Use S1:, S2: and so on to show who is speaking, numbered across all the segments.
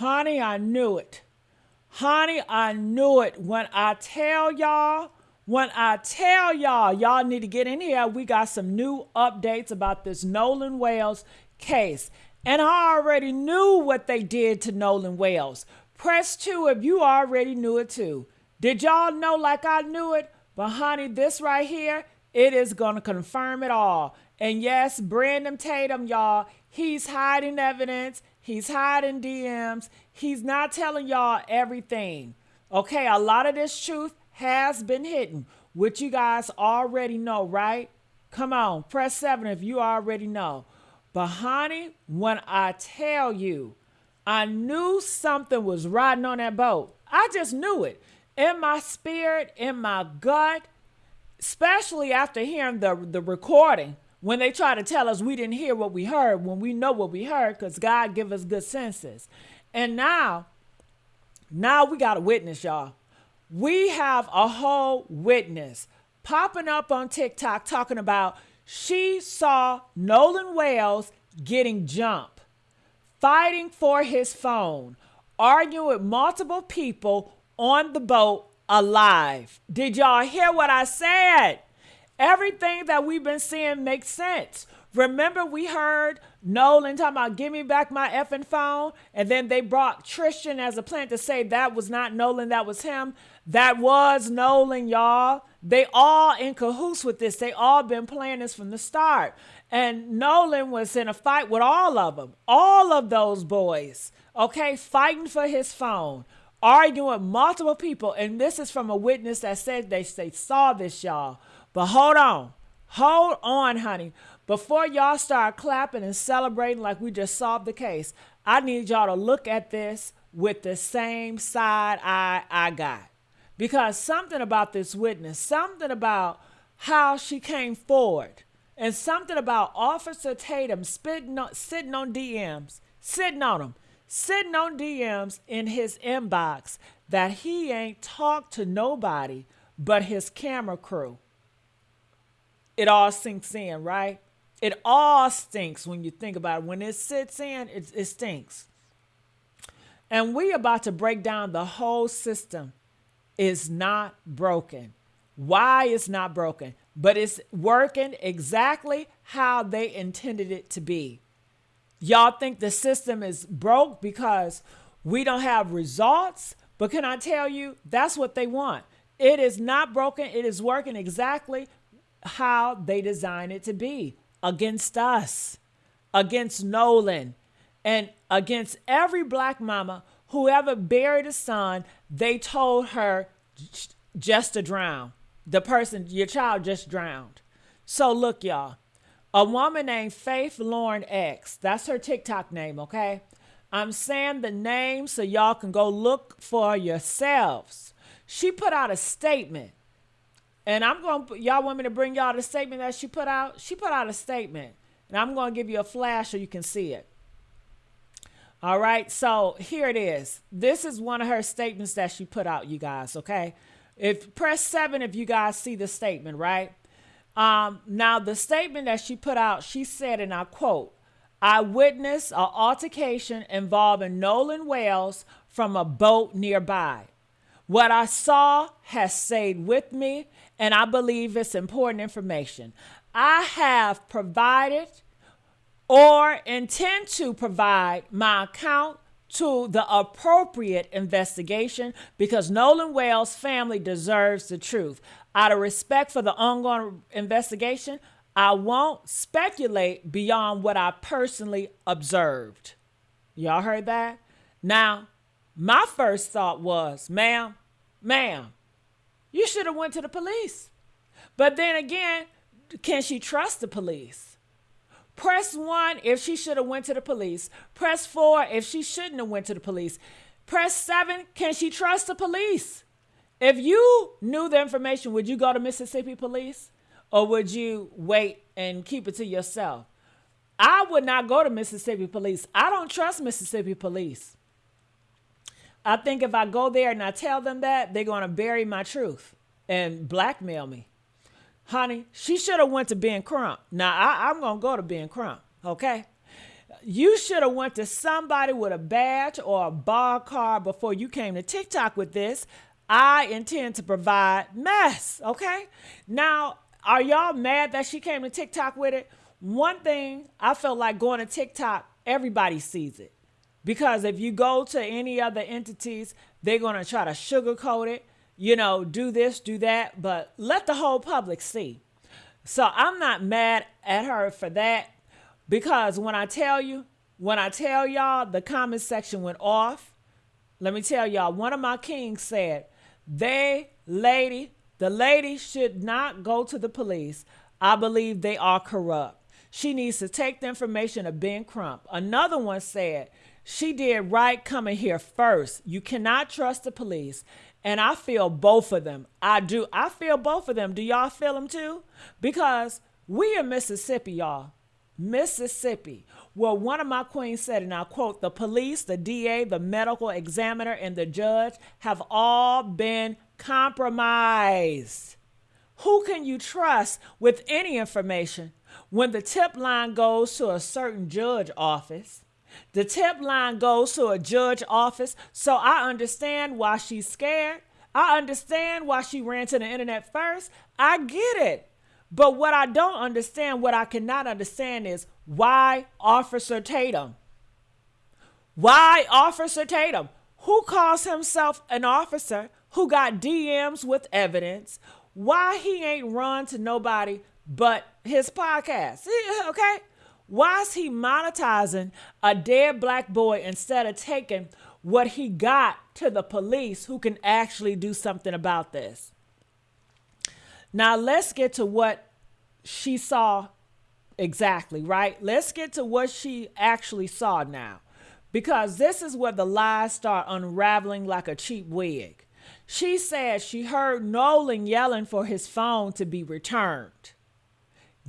S1: Honey, I knew it. Honey, I knew it. When I tell y'all, y'all need to get in here. We got some new updates about this Nolan Wales case. And I already knew what they did to Nolan Wales. Press 2 if you already knew it too. Did y'all know like I knew it? But honey, this right here, it is going to confirm it all. And yes, Brandon Tatum, y'all, he's hiding evidence. He's hiding DMs. He's not telling y'all everything. Okay, a lot of this truth has been hidden, which you guys already know, right? Come on, press 7 if you already know. But honey, when I tell you, I knew something was riding on that boat. I just knew it. In my spirit, in my gut, especially after hearing the recording, when they try to tell us we didn't hear what we heard, when we know what we heard, because God give us good senses. And now we got a witness, y'all. We have a whole witness popping up on TikTok talking about she saw Nolan Wales getting jumped, fighting for his phone, arguing with multiple people on the boat alive. Did y'all hear what I said? Everything that we've been seeing makes sense. Remember, we heard Nolan talking about give me back my effing phone. And then they brought Tristan as a plant to say that was not Nolan, that was him. That was Nolan, y'all. They all in cahoots with this. They all been playing this from the start. And Nolan was in a fight with all of them. All of those boys, okay, fighting for his phone, arguing with multiple people. And this is from a witness that said they saw this, y'all. But hold on, honey. Before y'all start clapping and celebrating like we just solved the case, I need y'all to look at this with the same side eye I got. Because something about this witness, something about how she came forward, and something about Officer Tatum sitting on DMs in his inbox that he ain't talked to nobody but his camera crew. It all sinks in, right? It all stinks when you think about it. When it sits in, it stinks. And we about to break down the whole system. Is not broken. Why it's not broken? But it's working exactly how they intended it to be. Y'all think the system is broke because we don't have results? But can I tell you, that's what they want. It is not broken. It is working exactly how they designed it to be. Against us, against Nolan, and against every black mama who ever buried a son, they told her just to drown. The person, your child just drowned. So look, y'all, a woman named Faith Lauren X, that's her TikTok name, okay? I'm saying the name so y'all can go look for yourselves. She put out a statement. And y'all want me to bring y'all the statement that she put out? She put out a statement. And I'm going to give you a flash so you can see it. All right. So here it is. This is one of her statements that she put out, you guys. Okay. Press 7 if you guys see the statement, right? Now, the statement that she put out, she said, and I quote, I witnessed an altercation involving Nolan Wales from a boat nearby. What I saw has stayed with me, and I believe it's important information. I have provided or intend to provide my account to the appropriate investigation because Nolan Wales' family deserves the truth. Out of respect for the ongoing investigation, I won't speculate beyond what I personally observed. Y'all heard that? Now, my first thought was, ma'am, you should have went to the police. But then again, can she trust the police? Press 1 if she should have went to the police. Press 4 if she shouldn't have went to the police. Press 7, can she trust the police? If you knew the information, would you go to Mississippi police? Or would you wait and keep it to yourself? I would not go to Mississippi police. I don't trust Mississippi police. I think if I go there and I tell them that, they're going to bury my truth and blackmail me. Honey, she should have went to Ben Crump. Now, I'm going to go to Ben Crump, okay? You should have went to somebody with a badge or a bar card before you came to TikTok with this. I intend to provide mess. Okay. Now, are y'all mad that she came to TikTok with it? One thing I felt like going to TikTok, everybody sees it. Because if you go to any other entities, they're going to try to sugarcoat it, do this, do that, but let the whole public see. So I'm not mad at her for that because when I tell y'all the comment section went off, let me tell y'all, one of my kings said, the lady should not go to the police. I believe they are corrupt. She needs to take the information of Ben Crump. Another one said, she did right coming here first. You cannot trust the police. And I feel both of them. I do. I feel both of them. Do y'all feel them too? Because we in Mississippi, y'all. Mississippi, where one of my queens said, and I quote, the police, the DA, the medical examiner, and the judge have all been compromised. Who can you trust with any information when the tip line goes to a certain judge office? The tip line goes to a judge office, so I understand why she's scared. I understand why she ran to the internet first. I get it. But what I don't understand, what I cannot understand is why Officer Tatum? Why Officer Tatum? Who calls himself an officer who got DMs with evidence? Why he ain't run to nobody but his podcast? Okay? Why is he monetizing a dead black boy instead of taking what he got to the police who can actually do something about this? Now, let's get to what she saw exactly, right? Let's get to what she actually saw now, because this is where the lies start unraveling like a cheap wig. She said she heard Nolan yelling for his phone to be returned.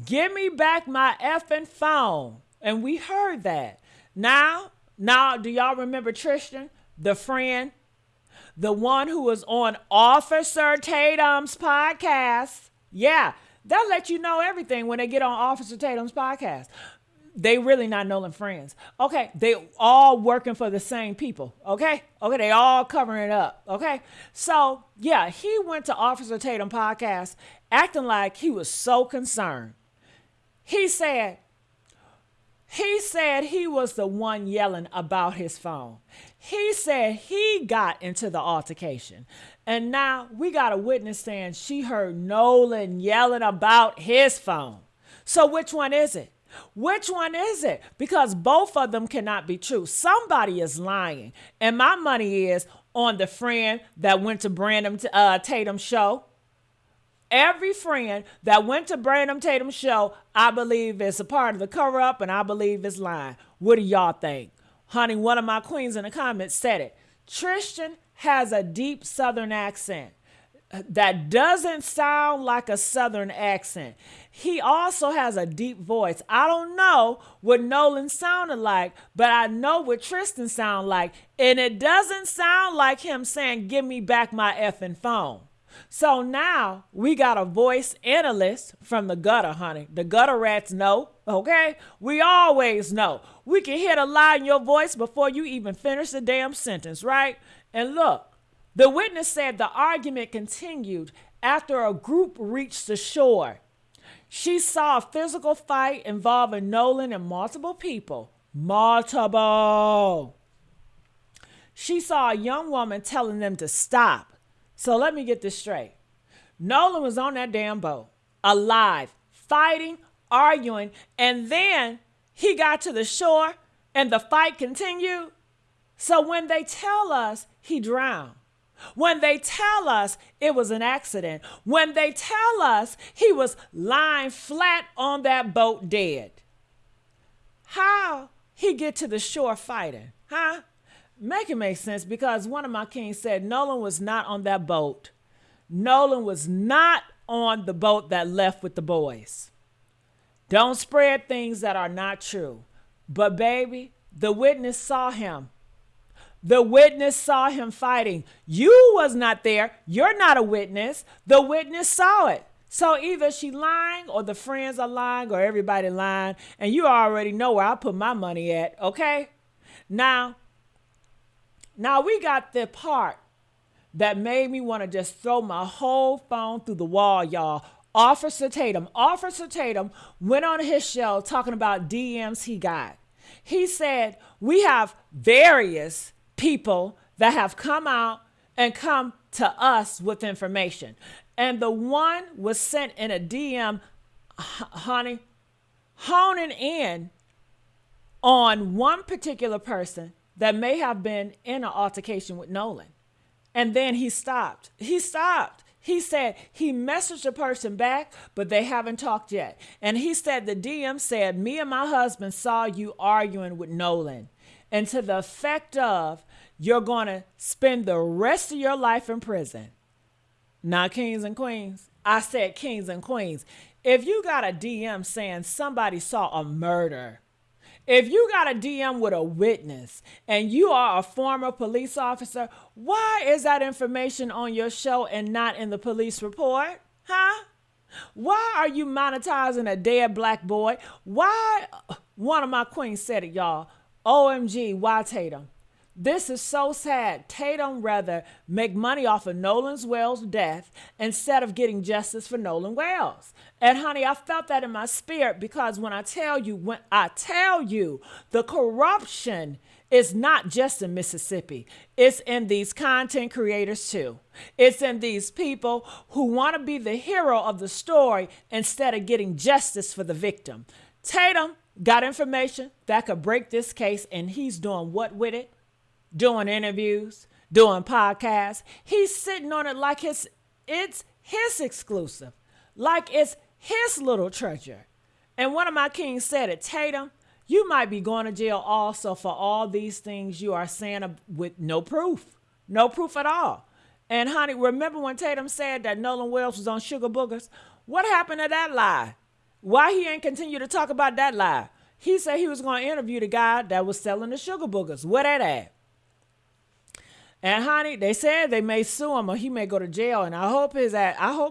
S1: Give me back my effing phone. And we heard that. Now, do y'all remember Tristan, the friend, the one who was on Officer Tatum's podcast? Yeah, they'll let you know everything when they get on Officer Tatum's podcast. They really not Nolan friends. Okay, they all working for the same people. Okay, they all covering it up. Okay, so yeah, he went to Officer Tatum podcast acting like he was so concerned. He said he was the one yelling about his phone. He said he got into the altercation. And now we got a witness saying she heard Nolan yelling about his phone. So which one is it? Which one is it? Because both of them cannot be true. Somebody is lying. And my money is on the friend that went to Brandon Tatum's show. Every friend that went to Brandon Tatum's show, I believe is a part of the cover-up, and I believe is lying. What do y'all think? Honey, one of my queens in the comments said it. Tristan has a deep Southern accent that doesn't sound like a Southern accent. He also has a deep voice. I don't know what Nolan sounded like, but I know what Tristan sounded like, and it doesn't sound like him saying, give me back my effing phone. So now we got a voice analyst from the gutter, honey. The gutter rats know, okay? We always know. We can hear the lie in your voice before you even finish the damn sentence, right? And look, the witness said the argument continued after a group reached the shore. She saw a physical fight involving Nolan and multiple people. Multiple. She saw a young woman telling them to stop. So let me get this straight. Nolan was on that damn boat, alive, fighting, arguing, and then he got to the shore and the fight continued. So when they tell us he drowned, when they tell us it was an accident, when they tell us he was lying flat on that boat dead, how he get to the shore fighting, huh? Make it make sense, because one of my kings said Nolan was not on that boat. Nolan was not on the boat that left with the boys. Don't spread things that are not true. But baby, the witness saw him. The witness saw him fighting. You was not there. You're not a witness. The witness saw it. So either she lying or the friends are lying or everybody lying. And you already know where I put my money at, okay? Now, now we got the part that made me want to just throw my whole phone through the wall, y'all. Officer Tatum. Officer Tatum went on his show talking about DMs he got. He said, we have various people that have come out and come to us with information. And the one was sent in a DM, honey, honing in on one particular person that may have been in an altercation with Nolan. And then he stopped. He stopped. He said he messaged the person back, but they haven't talked yet. And he said the DM said, me and my husband saw you arguing with Nolan. And to the effect of, you're going to spend the rest of your life in prison. Not kings and queens. I said kings and queens. If you got a DM saying somebody saw a murder, if you got a DM with a witness and you are a former police officer, why is that information on your show and not in the police report? Huh? Why are you monetizing a dead black boy? Why? One of my queens said it, y'all. OMG, why Tatum? This is so sad. Tatum rather make money off of Nolan Wales' death instead of getting justice for Nolan Wales. And honey, I felt that in my spirit because when I tell you, the corruption is not just in Mississippi. It's in these content creators too. It's in these people who want to be the hero of the story instead of getting justice for the victim. Tatum got information that could break this case, and he's doing what with it? Doing interviews, doing podcasts. He's sitting on it like it's his exclusive, like it's his little treasure. And one of my kings said it, Tatum, you might be going to jail also for all these things you are saying with no proof at all. And honey, remember when Tatum said that Nolan Wells was on sugar boogers? What happened to that lie? Why he ain't continue to talk about that lie? He said he was going to interview the guy that was selling the sugar boogers. Where that at? And honey, they said they may sue him or he may go to jail. And I hope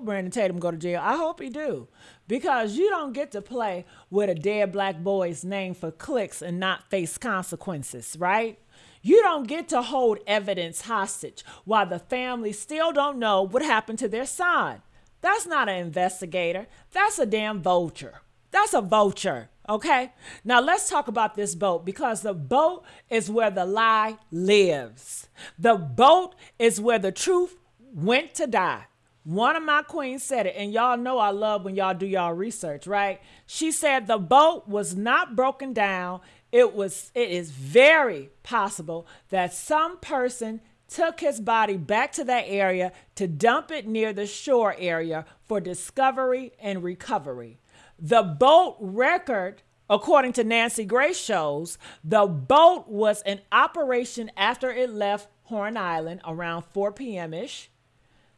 S1: Brandon Tatum go to jail. I hope he do. Because you don't get to play with a dead black boy's name for clicks and not face consequences, right? You don't get to hold evidence hostage while the family still don't know what happened to their son. That's not an investigator. That's a damn vulture. That's a vulture. Okay, now let's talk about this boat, because the boat is where the lie lives. The boat is where the truth went to die. One of my queens said it, and y'all know I love when y'all do y'all research, right? She said the boat was not broken down. It is very possible that some person took his body back to that area to dump it near the shore area for discovery and recovery. The boat record, according to Nancy Grace, shows the boat was in operation after it left Horn Island around 4 p.m.-ish.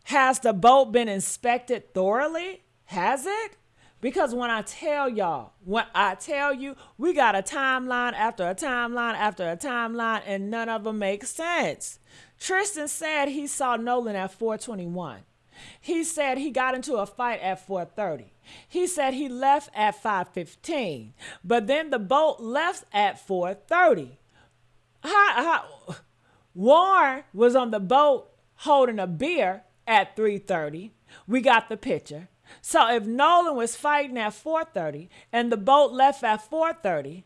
S1: Has the boat been inspected thoroughly? Has it? Because when I tell you, we got a timeline after a timeline after a timeline, and none of them make sense. Tristan said he saw Nolan at 4:21. He said he got into a fight at 4:30. He said he left at 5:15, but then the boat left at 4:30. Warren was on the boat holding a beer at 3:30. We got the picture. So if Nolan was fighting at 4:30 and the boat left at 4:30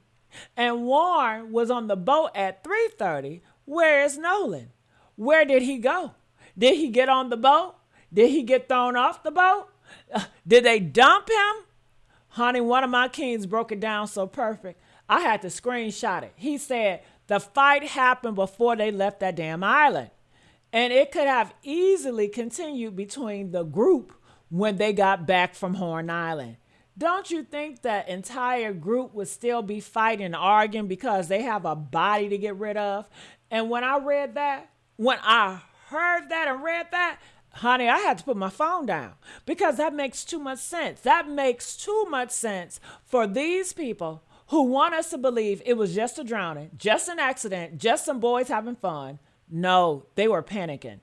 S1: and Warren was on the boat at 3:30, where is Nolan? Where did he go? Did he get on the boat? Did he get thrown off the boat? Did they dump him? Honey, one of my kings broke it down so perfect. I had to screenshot it. He said the fight happened before they left that damn island. And it could have easily continued between the group when they got back from Horn Island. Don't you think that entire group would still be fighting and arguing because they have a body to get rid of? And when I heard that and read that, honey, I had to put my phone down because that makes too much sense. That makes too much sense for these people who want us to believe it was just a drowning, just an accident, just some boys having fun. No, they were panicking.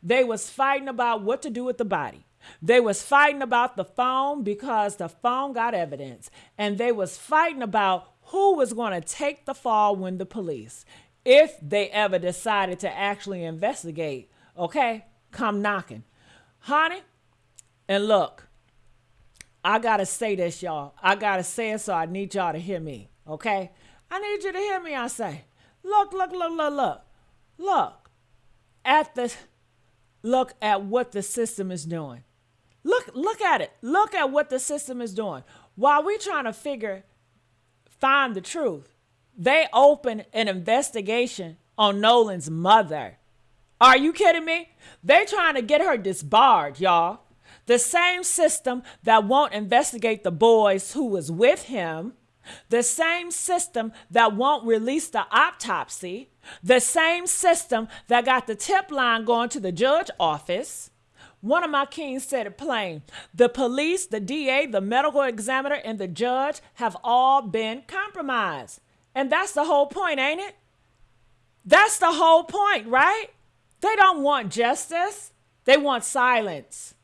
S1: They was fighting about what to do with the body. They was fighting about the phone because the phone got evidence. And they was fighting about who was going to take the fall when the police, if they ever decided to actually investigate, okay, come knocking. Honey, and look, I got to say this, y'all. I got to say it, so I need y'all to hear me, okay? I need you to hear me, I say. Look, look, look, look, look. Look look at what the system is doing. Look at it. Look at what the system is doing. While we trying to find the truth, they opened an investigation on Nolan's mother. Are you kidding me? They trying to get her disbarred, y'all. The same system that won't investigate the boys who was with him, the same system that won't release the autopsy, the same system that got the tip line going to the judge office. One of my kings said it plain. The police, the DA, the medical examiner, and the judge have all been compromised. And that's the whole point, ain't it? That's the whole point, right? They don't want justice. They want silence.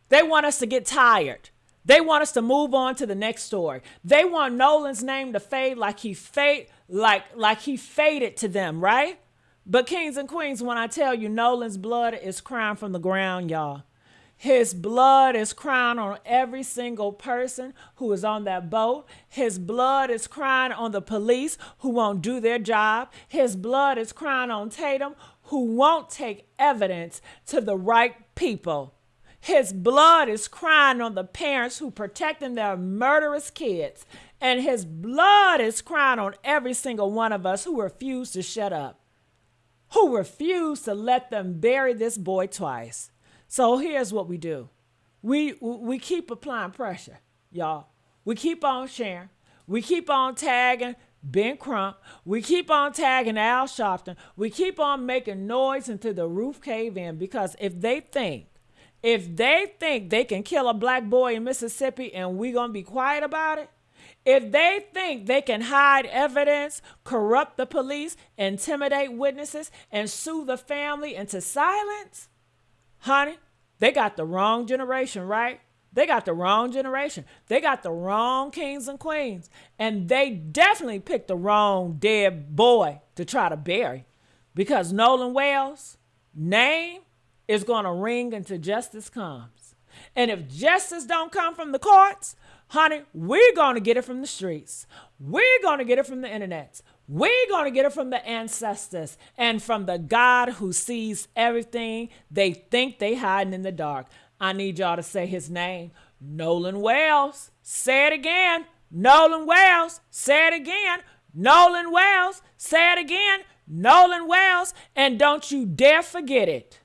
S1: They want us to get tired. They want us to move on to the next story. They want Nolan's name to fade like he faded to them, right? But kings and queens, when I tell you Nolan's blood is crying from the ground, y'all. His blood is crying on every single person who is on that boat. His blood is crying on the police who won't do their job. His blood is crying on Tatum, who won't take evidence to the right people. His blood is crying on the parents who protecting their murderous kids. And his blood is crying on every single one of us who refuse to shut up, who refuse to let them bury this boy twice. So here's what we do. We keep applying pressure, y'all. We keep on sharing. We keep on tagging Ben Crump. We keep on tagging Al Sharpton. We keep on making noise until the roof cave in, because if they think they can kill a black boy in Mississippi and we gonna be quiet about it, if they think they can hide evidence, corrupt the police, intimidate witnesses, and sue the family into silence, honey, they got the wrong generation, right? They got the wrong generation. They got the wrong kings and queens. And they definitely picked the wrong dead boy to try to bury, because Nolan Wells' name is going to ring until justice comes. And if justice don't come from the courts, honey, we're going to get it from the streets. We're going to get it from the internet. We're going to get it from the ancestors and from the God who sees everything they think they hiding in the dark. I need y'all to say his name. Nolan Wells. Say it again. Nolan Wells. Say it again. Nolan Wells. Say it again. Nolan Wells. And don't you dare forget it.